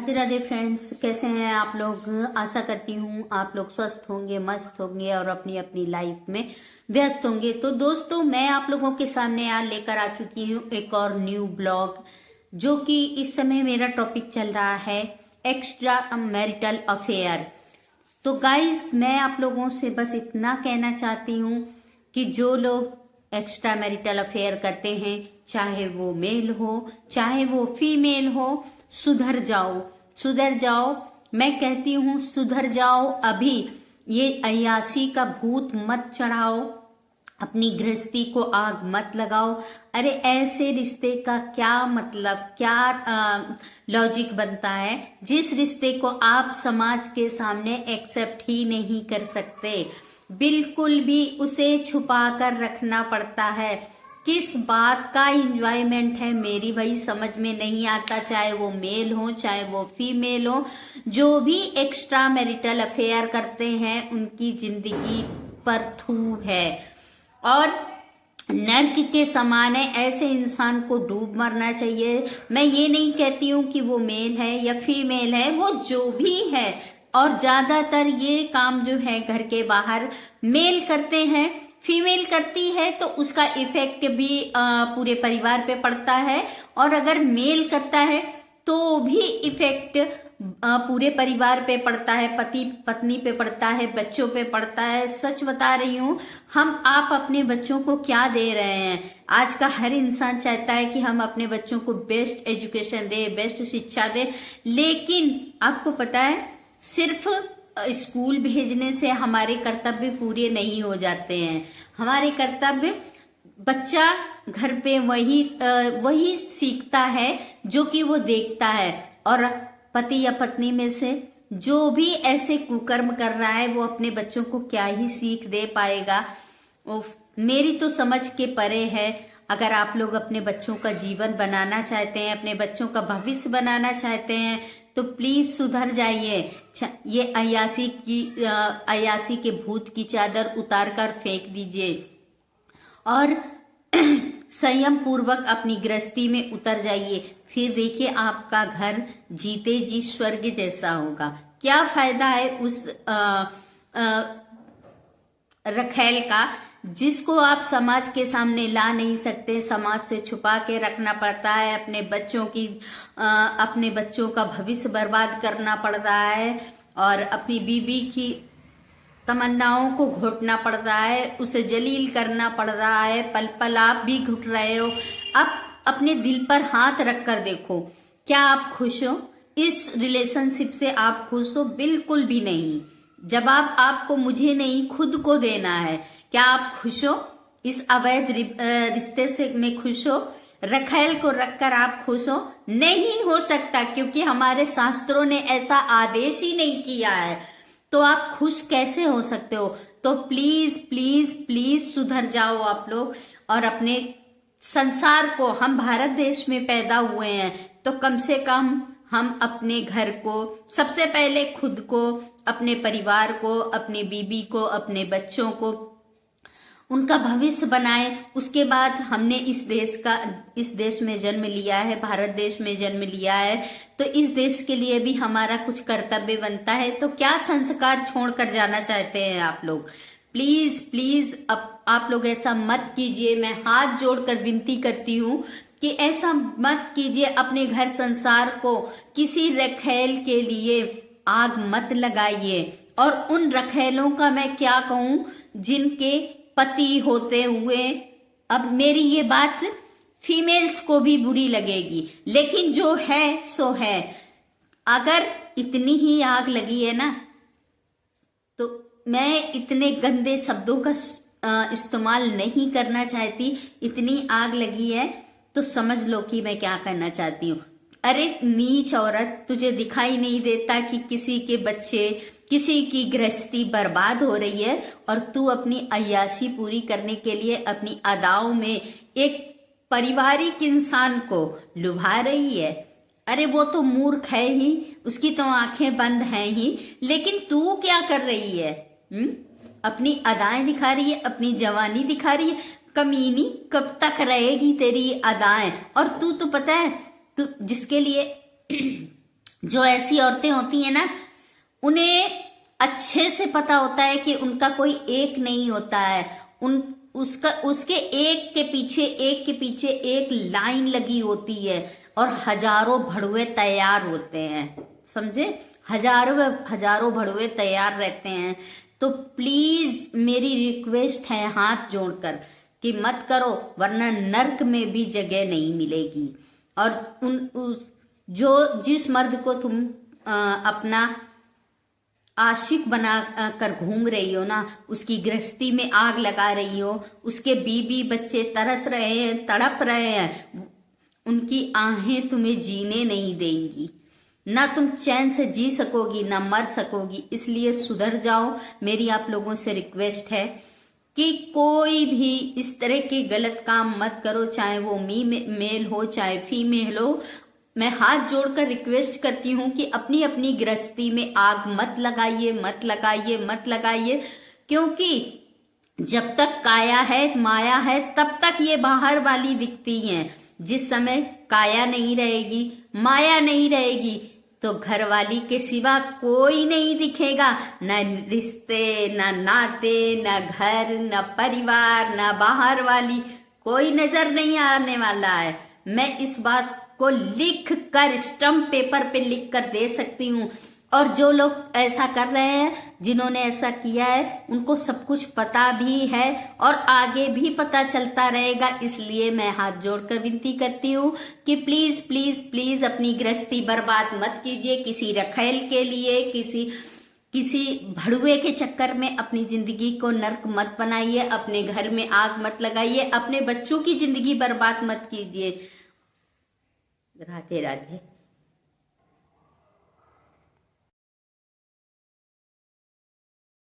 Radhe Radhe friends, कैसे हैं आप लोग। आशा करती हूँ आप लोग स्वस्थ होंगे, मस्त होंगे और अपनी अपनी लाइफ में व्यस्त होंगे। तो दोस्तों, मैं आप लोगों के सामने यार लेकर आ चुकी हूँ एक और न्यू ब्लॉग, जो कि इस समय मेरा टॉपिक चल रहा है एक्स्ट्रा मैरिटल अफेयर। तो गाइस, मैं आप लोगों से बस इतना कहना चाहती हूँ कि जो लोग एक्स्ट्रा मैरिटल अफेयर करते हैं, चाहे वो मेल हो चाहे वो फीमेल हो, सुधर जाओ, सुधर जाओ। मैं कहती हूँ सुधर जाओ अभी। ये अय्याशी का भूत मत चढ़ाओ, अपनी गृहस्थी को आग मत लगाओ। अरे ऐसे रिश्ते का क्या मतलब, क्या लॉजिक बनता है जिस रिश्ते को आप समाज के सामने एक्सेप्ट ही नहीं कर सकते। बिल्कुल भी उसे छुपा कर रखना पड़ता है। किस बात का इंजॉयमेंट है मेरी भाई समझ में नहीं आता। चाहे वो मेल हो चाहे वो फीमेल हो, जो भी एक्स्ट्रा मैरिटल अफेयर करते हैं उनकी जिंदगी पर थू है और नर्क के समान है। ऐसे इंसान को डूब मरना चाहिए। मैं ये नहीं कहती हूँ कि वो मेल है या फीमेल है, वो जो भी है। और ज्यादातर ये काम जो है घर के बाहर मेल करते हैं, फीमेल करती है तो उसका इफेक्ट भी पूरे परिवार पे पड़ता है। और अगर मेल करता है तो भी इफेक्ट पूरे परिवार पे पड़ता है, पति पत्नी पे पड़ता है, बच्चों पे पड़ता है। सच बता रही हूँ, आप अपने बच्चों को क्या दे रहे हैं। आज का हर इंसान चाहता है कि हम अपने बच्चों को बेस्ट एजुकेशन दे, बेस्ट शिक्षा दे, लेकिन आपको पता है सिर्फ स्कूल भेजने से हमारे कर्तव्य पूरे नहीं हो जाते हैं। हमारे कर्तव्य, बच्चा घर पे वही सीखता है जो कि वो देखता है। और पति या पत्नी में से जो भी ऐसे कुकर्म कर रहा है वो अपने बच्चों को क्या ही सीख दे पाएगा। मेरी तो समझ के परे है। अगर आप लोग अपने बच्चों का जीवन बनाना चाहते हैं, अपने बच्चों का भविष्य बनाना चाहते हैं, तो प्लीज सुधर जाइए। ये अय्याशी के भूत की चादर उतार कर फेंक दीजिए और संयम पूर्वक अपनी गृहस्थी में उतर जाइए। फिर देखिए आपका घर जीते जी स्वर्ग जैसा होगा। क्या फायदा है उस रखेल का जिसको आप समाज के सामने ला नहीं सकते, समाज से छुपा के रखना पड़ता है। अपने बच्चों का भविष्य बर्बाद करना पड़ रहा है और अपनी बीवी की तमन्नाओं को घोटना पड़ रहा है, उसे जलील करना पड़ रहा है। पल पल आप भी घुट रहे हो। अब अपने दिल पर हाथ रख कर देखो, क्या आप खुश हो? इस रिलेशनशिप से आप खुश हो? बिल्कुल भी नहीं। जवाब आपको मुझे नहीं, खुद को देना है। क्या आप खुश हो? इस अवैध रिश्ते से में खुश हो? रखेल को रखकर आप खुश हो? नहीं हो सकता, क्योंकि हमारे शास्त्रों ने ऐसा आदेश ही नहीं किया है। तो आप खुश कैसे हो सकते हो? तो प्लीज प्लीज प्लीज सुधर जाओ आप लोग और अपने संसार को, हम भारत देश में पैदा हुए हैं तो कम से कम हम अपने घर को, सबसे पहले खुद को, अपने परिवार को, अपनी बीबी को, अपने बच्चों को, उनका भविष्य बनाए। उसके बाद हमने इस देश में जन्म लिया है, भारत देश में जन्म लिया है, तो इस देश के लिए भी हमारा कुछ कर्तव्य बनता है। तो क्या संस्कार छोड़कर जाना चाहते हैं आप लोग? प्लीज प्लीज आप लोग ऐसा मत कीजिए। मैं हाथ जोड़कर विनती करती हूँ कि ऐसा मत कीजिए। अपने घर संसार को किसी रखेल के लिए आग मत लगाइए। और उन रखेलों का मैं क्या कहूँ जिनके पति होते हुए, अब मेरी ये बात फीमेल्स को भी बुरी लगेगी, लेकिन जो है सो है। अगर इतनी ही आग लगी है ना, तो मैं इतने गंदे शब्दों का इस्तेमाल नहीं करना चाहती। इतनी आग लगी है तो समझ लो कि मैं क्या करना चाहती हूँ। अरे नीच औरत, तुझे दिखाई नहीं देता कि किसी के बच्चे, किसी की गृहस्थी बर्बाद हो रही है और तू अपनी अय्याशी पूरी करने के लिए अपनी अदाओं में एक पारिवारिक इंसान को लुभा रही है। अरे वो तो मूर्ख है ही, उसकी तो आंखें बंद हैं ही, लेकिन तू क्या कर रही है? अपनी अदाएं दिखा रही है, अपनी जवानी दिखा रही है। कमीनी, कब तक रहेगी तेरी अदाएं? और तू तो पता है, तू जिसके लिए जो ऐसी औरतें होती हैं ना, उन्हें अच्छे से पता होता है कि उनका कोई एक नहीं होता है, उसके एक के पीछे एक लाइन लगी होती है और हजारों भड़ुए तैयार होते हैं, समझे? हजारों भड़ुए तैयार रहते हैं। तो प्लीज मेरी रिक्वेस्ट है हाथ जोड़कर कि मत करो, वरना नर्क में भी जगह नहीं मिलेगी। और जिस मर्द को तुम अपना आशिक बना कर घूम रही हो ना, उसकी गृहस्थी में आग लगा रही हो, उसके बीबी बच्चे तरस रहे हैं, तड़प रहे हैं, उनकी आहें तुम्हें जीने नहीं देंगी, ना तुम चैन से जी सकोगी ना मर सकोगी। इसलिए सुधर जाओ। मेरी आप लोगों से रिक्वेस्ट है कि कोई भी इस तरह के गलत काम मत करो, चाहे वो मेल हो चाहे फीमेल हो। मैं हाथ जोड़कर रिक्वेस्ट करती हूँ कि अपनी अपनी गृहस्थी में आग मत लगाइए, क्योंकि जब तक काया है माया है तब तक ये बाहर वाली दिखती हैं। जिस समय काया नहीं रहेगी, माया नहीं रहेगी, तो घर वाली के सिवा कोई नहीं दिखेगा। न रिश्ते, न नाते, न घर, न परिवार, न बाहर वाली, कोई नजर नहीं आने वाला है। मैं इस बात को लिख कर स्टम्प पेपर पे लिख कर दे सकती हूँ। और जो लोग ऐसा कर रहे हैं, जिन्होंने ऐसा किया है, उनको सब कुछ पता भी है और आगे भी पता चलता रहेगा। इसलिए मैं हाथ जोड़कर विनती करती हूँ कि प्लीज प्लीज प्लीज अपनी गृहस्थी बर्बाद मत कीजिए किसी रखेल के लिए, किसी भड़ुए के चक्कर में अपनी जिंदगी को नर्क मत बनाइए, अपने घर में आग मत लगाइए, अपने बच्चों की जिंदगी बर्बाद मत कीजिए। राधे राधे।